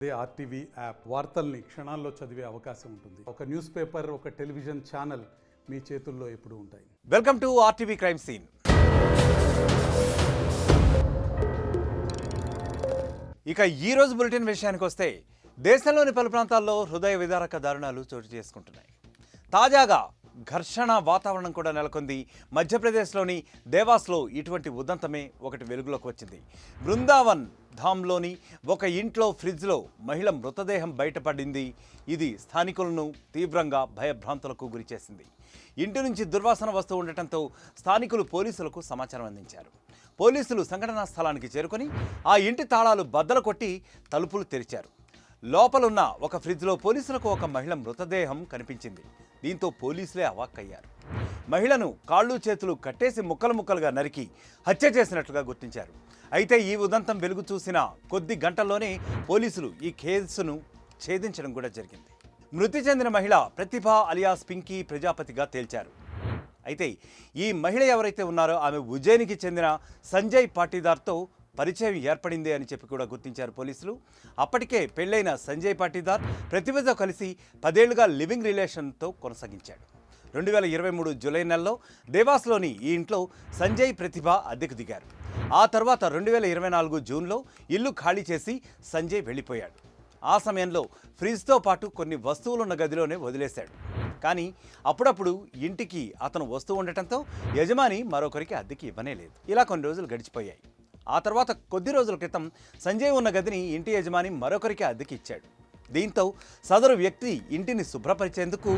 RTV app వార్తల్ని క్షణాల్లో చదివే అవకాశం ఉంటుంది. ఒక న్యూస్ పేపర్, ఒక టెలివిజన్ ఛానల్ మీ చేతుల్లో ఎప్పుడూ ఉంటాయి. Welcome to RTV crime scene. ఇక ఈ రోజు బులెటిన్ విషయానికి వస్తే దేశంలోని పలు ప్రాంతాల్లో హృదయ విదారక దారుణాలు చోటు చేసుకుంటున్నాయి. తాజాగా ఘర్షణ వాతావరణం కూడా నెలకొంది. మధ్యప్రదేశ్లోని దేవాస్లో ఇటువంటి ఉదంతమే ఒకటి వెలుగులోకి వచ్చింది. బృందావన్ ధామ్లోని ఒక ఇంట్లో ఫ్రిడ్జ్లో మహిళ మృతదేహం బయటపడింది. ఇది స్థానికులను తీవ్రంగా భయభ్రాంతులకు గురిచేసింది. ఇంటి నుంచి దుర్వాసన వస్తూ ఉండటంతో స్థానికులు పోలీసులకు సమాచారం అందించారు. పోలీసులు సంఘటనా స్థలానికి చేరుకొని ఆ ఇంటి తాళాలు బద్దలు కొట్టి తలుపులు తెరిచారు. లోపలున్న ఒక ఫ్రిడ్జ్లో పోలీసులకు ఒక మహిళ మృతదేహం కనిపించింది. దీంతో పోలీసులే అవాక్కయ్యారు. మహిళను కాళ్ళు చేతులు కట్టేసి ముక్కలు ముక్కలుగా నరికి హత్య చేసినట్లుగా గుర్తించారు. అయితే ఈ ఉదంతం వెలుగు చూసిన కొద్ది గంటల్లోనే పోలీసులు ఈ కేసును ఛేదించడం కూడా జరిగింది. మృతి చెందిన మహిళ ప్రతిభ అలియాస్ పింకీ ప్రజాపతిగా తేల్చారు. అయితే ఈ మహిళ ఎవరైతే ఉన్నారో ఆమె ఉజ్జయినికి చెందిన సంజయ్ పాటీదార్తో పరిచయం ఏర్పడింది అని చెప్పి కూడా గుర్తించారు పోలీసులు. అప్పటికే పెళ్లైన సంజయ్ పాటీదార్ ప్రతిభతో కలిసి 10 ఏళ్లుగా లివింగ్ రిలేషన్తో కొనసాగించాడు. 2023 జూలై నెలలో దేవాస్లోని ఈ ఇంట్లో సంజయ్ ప్రతిభ అద్దెకు దిగారు. ఆ తర్వాత 2024 జూన్లో ఇల్లు ఖాళీ చేసి సంజయ్ వెళ్ళిపోయాడు. ఆ సమయంలో ఫ్రిడ్జ్తో పాటు కొన్ని వస్తువులున్న గదిలోనే వదిలేశాడు. కానీ అప్పుడప్పుడు ఇంటికి అతను వస్తూ ఉండటంతో యజమాని మరొకరికి అద్దెకి ఇవ్వనే లేదు. ఇలా కొన్ని రోజులు గడిచిపోయాయి. ఆ తర్వాత కొద్ది రోజుల క్రితం సంజయ్ ఉన్న గదిని ఇంటి యజమాని మరొకరికి అద్దెకి ఇచ్చాడు. దీంతో సదరు వ్యక్తి ఇంటిని శుభ్రపరిచేందుకు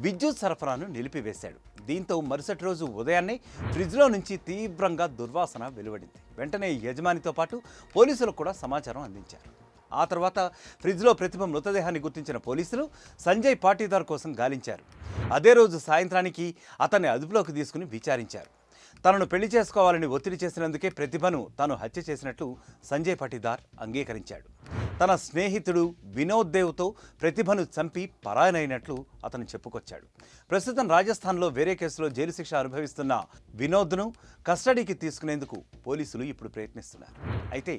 విద్యుత్ సరఫరాను నిలిపివేశాడు. దీంతో మరుసటి రోజు ఉదయాన్నే ఫ్రిడ్జ్లో నుంచి తీవ్రంగా దుర్వాసన వెలువడింది. వెంటనే యజమానితో పాటు పోలీసులకు కూడా సమాచారం అందించారు. ఆ తర్వాత ఫ్రిడ్జ్లో ప్రతిభ మృతదేహాన్ని గుర్తించిన పోలీసులు సంజయ్ పాటీదార్ కోసం గాలించారు. అదే రోజు సాయంత్రానికి అతన్ని అదుపులోకి తీసుకుని విచారించారు. తనను పెళ్లి చేసుకోవాలని ఒత్తిడి చేసినందుకే ప్రతిభను తాను హత్య చేసినట్లు సంజయ్ పాటీదార్ అంగీకరించాడు. తన స్నేహితుడు వినోద్ దేవ్తో ప్రతిభను చంపి పరాయనైనట్లు అతను చెప్పుకొచ్చాడు. ప్రస్తుతం రాజస్థాన్లో వేరే కేసులో జైలు శిక్ష అనుభవిస్తున్న వినోద్ను కస్టడీకి తీసుకునేందుకు పోలీసులు ఇప్పుడు ప్రయత్నిస్తున్నారు. అయితే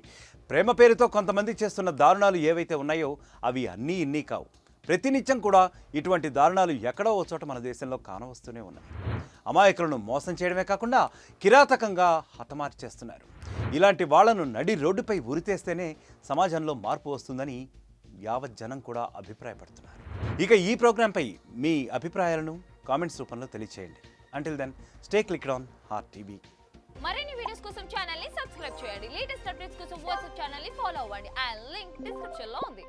ప్రేమ పేరుతో కొంతమంది చేస్తున్న దారుణాలు ఏవైతే ఉన్నాయో అవి అన్నీ ఇన్నీ కావు. ప్రతినిత్యం కూడా ఇటువంటి దారుణాలు ఎక్కడో ఓ చోట మన దేశంలో కానవస్తూనే ఉన్నాయి. అమాయకులను మోసం చేయడమే కాకుండా కిరాతకంగా హతమార్చేస్తున్నారు. ఇలాంటి వాళ్లను నడి రోడ్డుపై ఉరితేస్తేనే సమాజంలో మార్పు వస్తుందని యావత్ జనం కూడా అభిప్రాయపడుతున్నారు. ఇక ఈ ప్రోగ్రాంపై మీ అభిప్రాయాలను కామెంట్స్ రూపంలో తెలియచేయండి. Until then stay clicked on RTV. మరిన్ని వీడియోస్ కోసం ఛానల్ ని సబ్స్క్రైబ్ చేయండి. లేటెస్ట్ అప్డేట్స్ కోసం వాట్సాప్ ఛానల్ ని ఫాలో అవ్వండి. ఆ లింక్ డిస్క్రిప్షన్ లో ఉంది.